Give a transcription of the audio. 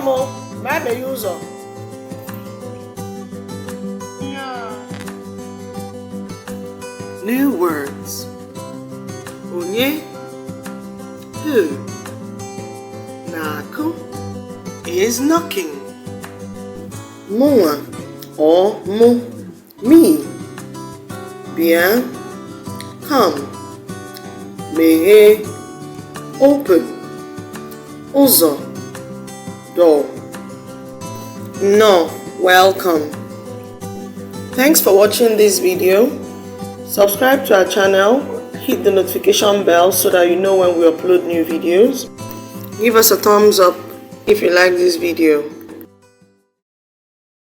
mo, maybe user. New words. Onye, who, na-akụ is knocking. Mụnwa or mụ, me. Bịa, come. Meghe, open. Ụzọ, door. No, welcome. Thanks for watching this video. Subscribe to our channel, hit the notification bell so that you know when we upload new videos. Give us a thumbs up if you like this video.